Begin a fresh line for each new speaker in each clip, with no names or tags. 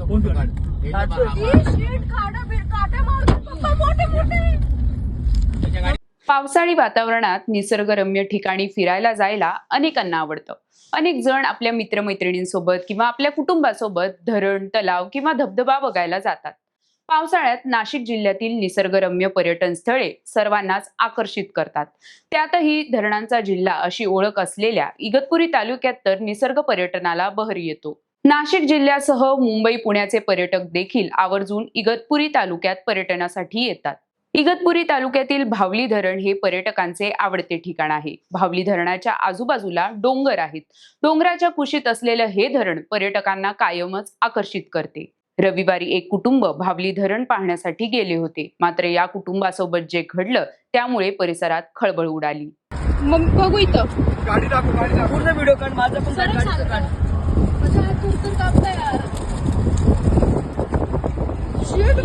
गाडीचा फोटो काढ.
पावसाळी वातावरणात निसर्गरम्य ठिकाणी फिरायला जायला अनेकांना आवडतं. अनेक जण आपल्या मित्रमैत्रिणींसोबत किंवा आपल्या कुटुंबासोबत धरण, तलाव किंवा धबधबा बघायला जातात. पावसाळ्यात नाशिक जिल्ह्यातील निसर्गरम्य पर्यटन स्थळे सर्वांनाच आकर्षित करतात. त्यातही धरणांचा जिल्हा अशी ओळख असलेल्या इगतपुरी तालुक्यात तर निसर्ग पर्यटनाला बहर येतो. नाशिक जिल्ह्यासह मुंबई, पुण्याचे पर्यटक देखील आवर्जून इगतपुरी तालुक्यात पर्यटनासाठी येतात. इगतपुरी तालुक्यातील भावली धरण हे पर्यटकांचे आवडते ठिकाण आहे. भावली धरणाच्या आजूबाजूला डोंगर आहेत. डोंगराच्या कुशीत असलेलं हे धरण पर्यटकांना कायमच आकर्षित करते. रविवारी एक कुटुंब भावली धरण पाहण्यासाठी गेले होते. मात्र या कुटुंबासोबत जे घडलं त्यामुळे परिसरात खळबळ उडाली.
मग बघू इथं
गाडी दाखव, गाडी दाखव.
पूर्ण व्हिडिओ काढ, माझा पण काढ, गाडीचं काढ.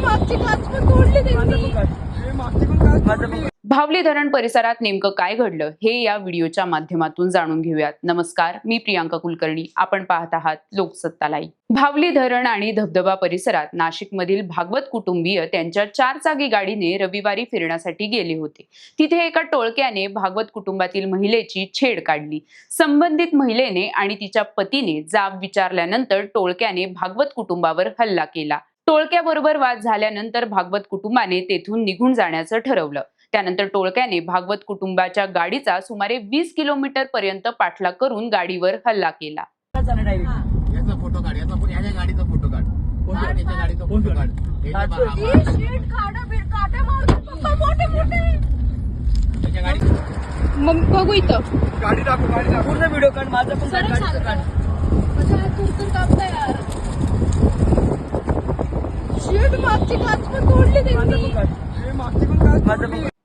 मागची काच पण तोडली त्यांनी.
भावली धरण परिसरात नेमकं काय घडलं हे या व्हिडिओच्या माध्यमातून जाणून घेऊयात. नमस्कार, मी प्रियांका कुलकर्णी. आपण पाहत आहात लोकसत्ता लाईव्ह. भावली धरण आणि धबधबा परिसरात नाशिकमधील भागवत कुटुंबीय त्यांच्या 4 चाकी गाडीने रविवारी फिरण्यासाठी गेले होते. तिथे एका टोळक्याने भागवत कुटुंबातील महिलेची छेड काढली. संबंधित महिलेने आणि तिच्या पतीने जाब विचारल्यानंतर टोळक्याने भागवत कुटुंबावर हल्ला केला. टोळक्याबरोबर वाद झाल्यानंतर भागवत कुटुंबाने तेथून निघून जाण्याचं ठरवलं. त्यानंतर टोळक्याने भागवत कुटुंबाच्या गाडीचा सुमारे 20 किलोमीटर पर्यंत पाठलाग करून गाडीवर हल्ला केला.
याचा फोटो काढ, याचा पण याच्या गाडीचा फोटो काढ. याच्या गाडीचा फोटो काढ. याच्या गाडी.
मग बघू इथं
गाडी दाखव, गाडी दाखव.
पूर्ण व्हिडिओ काढ, माझा पण काढ, गाडीचं काढ.
मागची काच पण तोडली त्यांनी.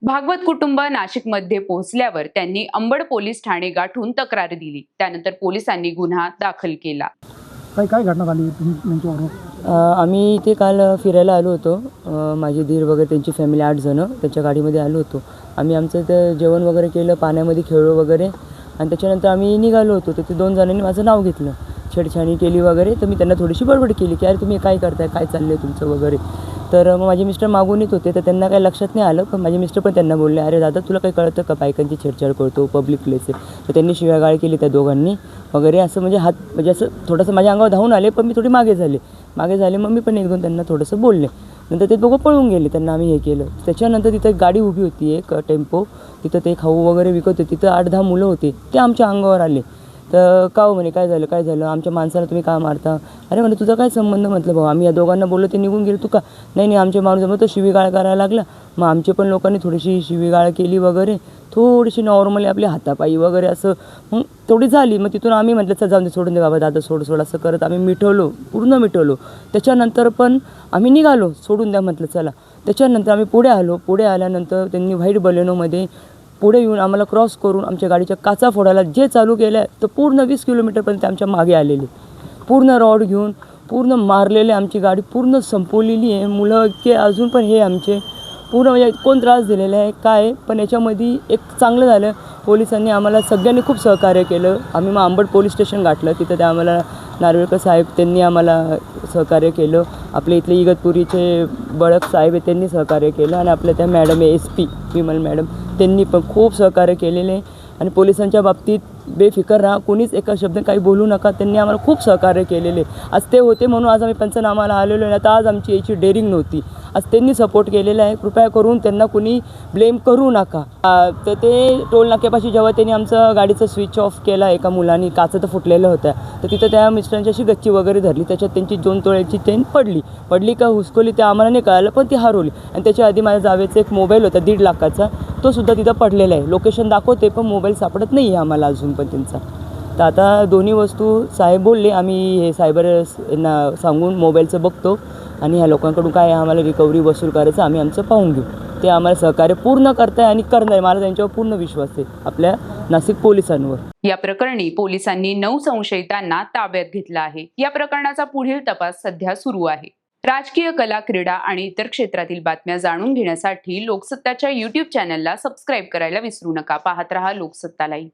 भागवत कुटुंब नाशिकमध्ये पोहोचल्यावर त्यांनी अंबड पोलीस ठाणे गाठून तक्रार दिली. त्यानंतर पोलिसांनी गुन्हा दाखल केला.
काय घटना झाली तुमच्याबरोबर?
आम्ही इथे काल फिरायला आलो होतो. माझे दीर वगैरे, त्यांची फॅमिली 8 जण त्यांच्या गाडीमध्ये आलो होतो. आम्ही आमचं इथं जेवण वगैरे केलं, पाण्यामध्ये खेळलो वगैरे, आणि त्याच्यानंतर आम्ही निघालो होतो. तर ते 2 जणांनी माझं नाव घेतलं, छेडछाणी केली वगैरे. तर मी त्यांना थोडीशी बडबड केली की अरे तुम्ही काय करताय, काय चाललं आहे तुमचं वगैरे. तर मग माझे मिस्टर मागून येत होते, तर त्यांना काही लक्षात नाही आलं. पण माझे मिस्टर पण त्यांना बोलले, अरे दादा तुला काही कळतं का, बायकांची छेडछाड करतो, पब्लिक प्लेस आहे. तर त्यांनी शिव्यागाळ केली त्या दोघांनी वगैरे. असं म्हणजे असं थोडंसं माझ्या अंगावर धावून आले, पण मी थोडी मागे झाले. मग मी पण 1-2 त्यांना थोडंसं बोलले. नंतर ते दोघं पळून गेले, त्यांना आम्ही हे केलं. त्याच्यानंतर तिथं एक गाडी उभी होती, एक टेम्पो. तिथं ते खाऊ वगैरे विकत होते. तिथं 8-10 मुलं होते, ते आमच्या अंगावर आले. तर का हो म्हणे, काय झालं आमच्या माणसाला तुम्ही का मारता. अरे म्हणे तुझा काय संबंध. म्हटलं भाऊ आम्ही या दोघांना बोललो, ते निघून गेले. तू का नाही आमचे माणूस मग तो शिवीगाळ करायला लागला. मग आमचे पण लोकांनी थोडीशी शिवीगाळ केली वगैरे, थोडीशी नॉर्मली आपली हातापायी वगैरे असं मग तेवढी झाली. मग तिथून आम्ही म्हटलं चल जाऊन दे, सोडून दे बाबा दादा, सोड असं करत आम्ही पूर्ण मिटवलो. त्याच्यानंतर पण आम्ही निघालो, सोडून द्या म्हटलं चला. त्याच्यानंतर आम्ही पुढे आल्यानंतर त्यांनी व्हाईट बलेनोमध्ये पुढे येऊन आम्हाला क्रॉस करून आमच्या गाडीच्या काचा फोडायला जे चालू केलं तर पूर्ण 20 किलोमीटरपर्यंत आमच्या मागे आलेले, पूर्ण रॉड घेऊन पूर्ण मारलेले. आमची गाडी पूर्ण संपवलेली आहे. मुलं इतके अजून पण हे आमचे पूर्ण म्हणजे कोण त्रास दिलेला आहे काय. पण याच्यामध्ये एक चांगलं झालं, पोलिसांनी आम्हाला सगळ्यांनी खूप सहकार्य केलं. आम्ही मग अंबड पोलीस स्टेशन गाठलं. तिथं ते आम्हाला नार्वेकर साहेब त्यांनी आम्हाला सहकार्य केलं. आपले इथले इगतपुरीचे बळक साहेब आहे त्यांनी सहकार्य केलं. आणि आपल्या त्या मॅडम आहे SP विमल मॅडम, त्यांनी पण खूप सहकार्य केलेले. आणि पोलिसांच्या बाबतीत बेफिकर राहा, कोणीच एका शब्द काही बोलू नका, त्यांनी आम्हाला खूप सहकार्य केलेले. आज ते होते म्हणून आज आम्ही पंचनामाला आलेलो आहे. आता आज आमची याची डेअरिंग नव्हती, आज त्यांनी सपोर्ट केलेला आहे. कृपया करून त्यांना कोणी ब्लेम करू नका. तर ते टोल नाक्यापाशी जेव्हा त्यांनी आमचं गाडीचं स्विच ऑफ केला, एका मुलांनी काचा तर फुटलेल्या होत्या, तर तिथं त्या मिस्टरांची अशी गच्ची वगैरे धरली. त्याच्यात त्यांची 2 तोळ्याची चेन पडली का हुसकवली ते आम्हाला नाही कळालं, पण ती हरवली. आणि त्याच्या आधी माझ्या जावेचा एक मोबाईल होता 1.5 लाखाचा, तो सुद्धा तिथं पडलेला आहे. लोकेशन दाखवते पण मोबाईल सापडत नाही आहे आम्हाला अजून पण त्यांचा. तर आता दोन्ही वस्तू साहेब बोलले, आम्ही हे सायबर यांना सांगून मोबाईलचं बघतो आणि ह्या लोकांकडून काय आम्हाला रिकव्हरी वसूल करायचं आम्ही आमचं पाहून घेऊ. ते आम्हाला सहकार्य पूर्ण करताय आणि करणार. मला त्यांच्यावर पूर्ण विश्वास आहे आपल्या नाशिक पोलिसांवर.
या प्रकरणी पोलिसांनी 9 संशयितांना ताब्यात घेतलं आहे. या प्रकरणाचा पुढील तपास सध्या सुरू आहे. राजकीय, कला, क्रीडा आणि इतर क्षेत्रातील बातम्या जाणून घेण्यासाठी लोकसत्ताच्या YouTube चॅनलला सबस्क्राईब करायला विसरू नका. पाहत रहा लोकसत्ता लाईव्ह.